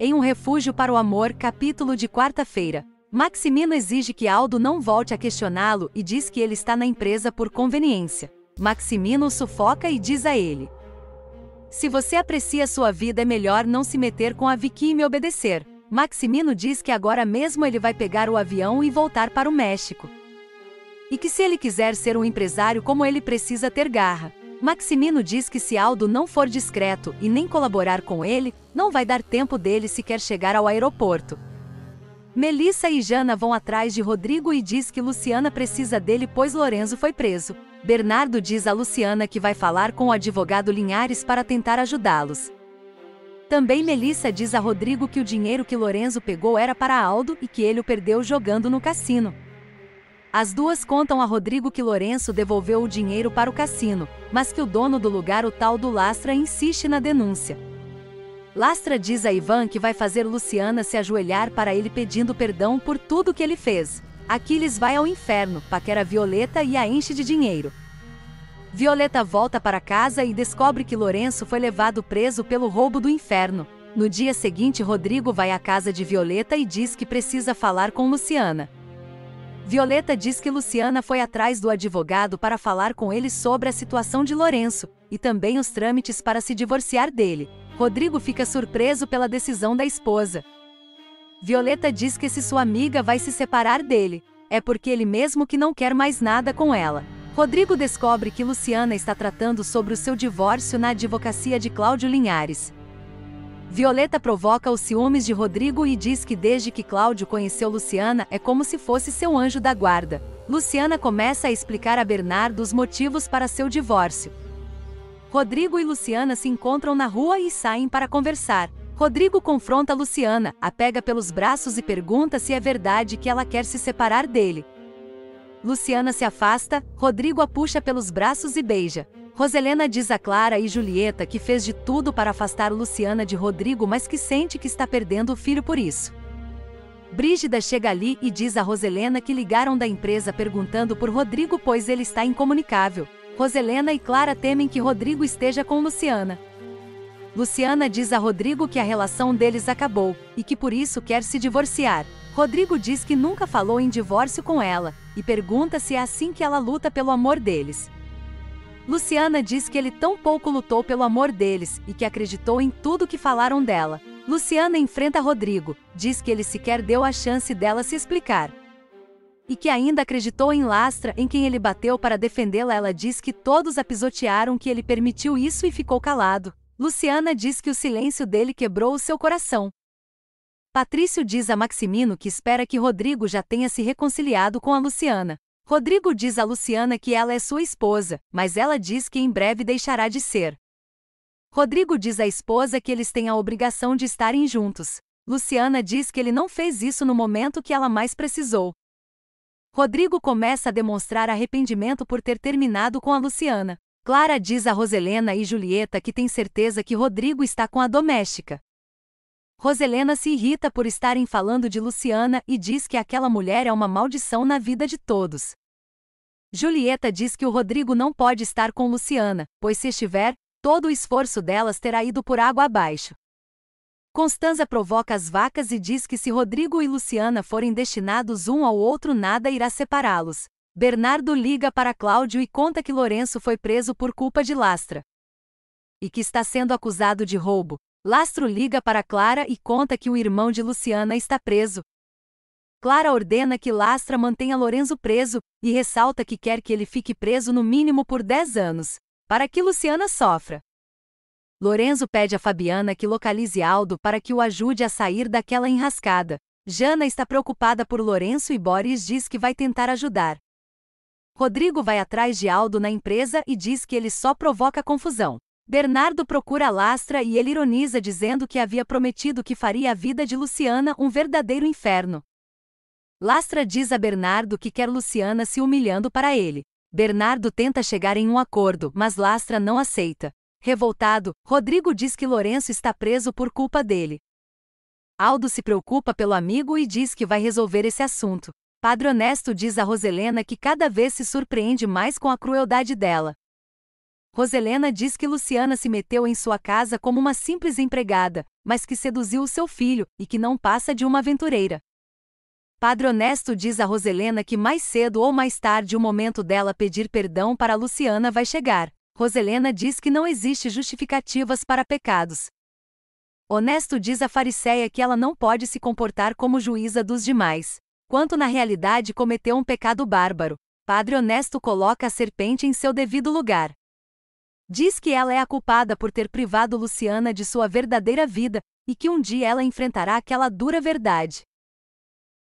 Em Um Refúgio para o Amor, capítulo de quarta-feira. Maximino exige que Aldo não volte a questioná-lo e diz que ele está na empresa por conveniência. Maximino o sufoca e diz a ele: "Se você aprecia sua vida, é melhor não se meter com a Vicky e me obedecer." Maximino diz que agora mesmo ele vai pegar o avião e voltar para o México. E que se ele quiser ser um empresário como ele, precisa ter garra. Maximino diz que se Aldo não for discreto e nem colaborar com ele, não vai dar tempo dele sequer chegar ao aeroporto. Melissa e Jana vão atrás de Rodrigo e diz que Luciana precisa dele pois Lorenzo foi preso. Bernardo diz a Luciana que vai falar com o advogado Linhares para tentar ajudá-los. Também Melissa diz a Rodrigo que o dinheiro que Lorenzo pegou era para Aldo e que ele o perdeu jogando no cassino. As duas contam a Rodrigo que Lorenzo devolveu o dinheiro para o cassino, mas que o dono do lugar, o tal do Lastra, insiste na denúncia. Lastra diz a Ivan que vai fazer Luciana se ajoelhar para ele pedindo perdão por tudo que ele fez. Aquiles vai ao inferno, paquera Violeta e a enche de dinheiro. Violeta volta para casa e descobre que Lorenzo foi levado preso pelo roubo do inferno. No dia seguinte, Rodrigo vai à casa de Violeta e diz que precisa falar com Luciana. Violeta diz que Luciana foi atrás do advogado para falar com ele sobre a situação de Lorenzo, e também os trâmites para se divorciar dele. Rodrigo fica surpreso pela decisão da esposa. Violeta diz que se sua amiga vai se separar dele, é porque ele mesmo que não quer mais nada com ela. Rodrigo descobre que Luciana está tratando sobre o seu divórcio na advocacia de Cláudio Linhares. Violeta provoca os ciúmes de Rodrigo e diz que desde que Cláudio conheceu Luciana é como se fosse seu anjo da guarda. Luciana começa a explicar a Bernardo os motivos para seu divórcio. Rodrigo e Luciana se encontram na rua e saem para conversar. Rodrigo confronta Luciana, a pega pelos braços e pergunta se é verdade que ela quer se separar dele. Luciana se afasta, Rodrigo a puxa pelos braços e beija. Roselena diz a Clara e Julieta que fez de tudo para afastar Luciana de Rodrigo, mas que sente que está perdendo o filho por isso. Brígida chega ali e diz a Roselena que ligaram da empresa perguntando por Rodrigo pois ele está incomunicável. Roselena e Clara temem que Rodrigo esteja com Luciana. Luciana diz a Rodrigo que a relação deles acabou, e que por isso quer se divorciar. Rodrigo diz que nunca falou em divórcio com ela, e pergunta se é assim que ela luta pelo amor deles. Luciana diz que ele tão pouco lutou pelo amor deles, e que acreditou em tudo que falaram dela. Luciana enfrenta Rodrigo, diz que ele sequer deu a chance dela se explicar. E que ainda acreditou em Lastra, em quem ele bateu para defendê-la. Ela diz que todos a pisotearam, que ele permitiu isso e ficou calado. Luciana diz que o silêncio dele quebrou o seu coração. Patrício diz a Maximino que espera que Rodrigo já tenha se reconciliado com a Luciana. Rodrigo diz a Luciana que ela é sua esposa, mas ela diz que em breve deixará de ser. Rodrigo diz à esposa que eles têm a obrigação de estarem juntos. Luciana diz que ele não fez isso no momento que ela mais precisou. Rodrigo começa a demonstrar arrependimento por ter terminado com a Luciana. Clara diz a Roselena e Julieta que tem certeza que Rodrigo está com a doméstica. Roselena se irrita por estarem falando de Luciana e diz que aquela mulher é uma maldição na vida de todos. Julieta diz que o Rodrigo não pode estar com Luciana, pois se estiver, todo o esforço delas terá ido por água abaixo. Constanza provoca as vacas e diz que se Rodrigo e Luciana forem destinados um ao outro, nada irá separá-los. Bernardo liga para Cláudio e conta que Lorenzo foi preso por culpa de Lastra e que está sendo acusado de roubo. Lastro liga para Clara e conta que o irmão de Luciana está preso. Clara ordena que Lastra mantenha Lorenzo preso, e ressalta que quer que ele fique preso no mínimo por 10 anos, para que Luciana sofra. Lorenzo pede a Fabiana que localize Aldo para que o ajude a sair daquela enrascada. Jana está preocupada por Lorenzo e Boris diz que vai tentar ajudar. Rodrigo vai atrás de Aldo na empresa e diz que ele só provoca confusão. Bernardo procura Lastra e ele ironiza dizendo que havia prometido que faria a vida de Luciana um verdadeiro inferno. Lastra diz a Bernardo que quer Luciana se humilhando para ele. Bernardo tenta chegar em um acordo, mas Lastra não aceita. Revoltado, Rodrigo diz que Lorenzo está preso por culpa dele. Aldo se preocupa pelo amigo e diz que vai resolver esse assunto. Padre Honesto diz a Roselena que cada vez se surpreende mais com a crueldade dela. Roselena diz que Luciana se meteu em sua casa como uma simples empregada, mas que seduziu o seu filho, e que não passa de uma aventureira. Padre Honesto diz a Roselena que mais cedo ou mais tarde o momento dela pedir perdão para Luciana vai chegar. Roselena diz que não existe justificativas para pecados. Honesto diz a fariseia que ela não pode se comportar como juíza dos demais, quanto na realidade cometeu um pecado bárbaro. Padre Honesto coloca a serpente em seu devido lugar. Diz que ela é a culpada por ter privado Luciana de sua verdadeira vida, e que um dia ela enfrentará aquela dura verdade.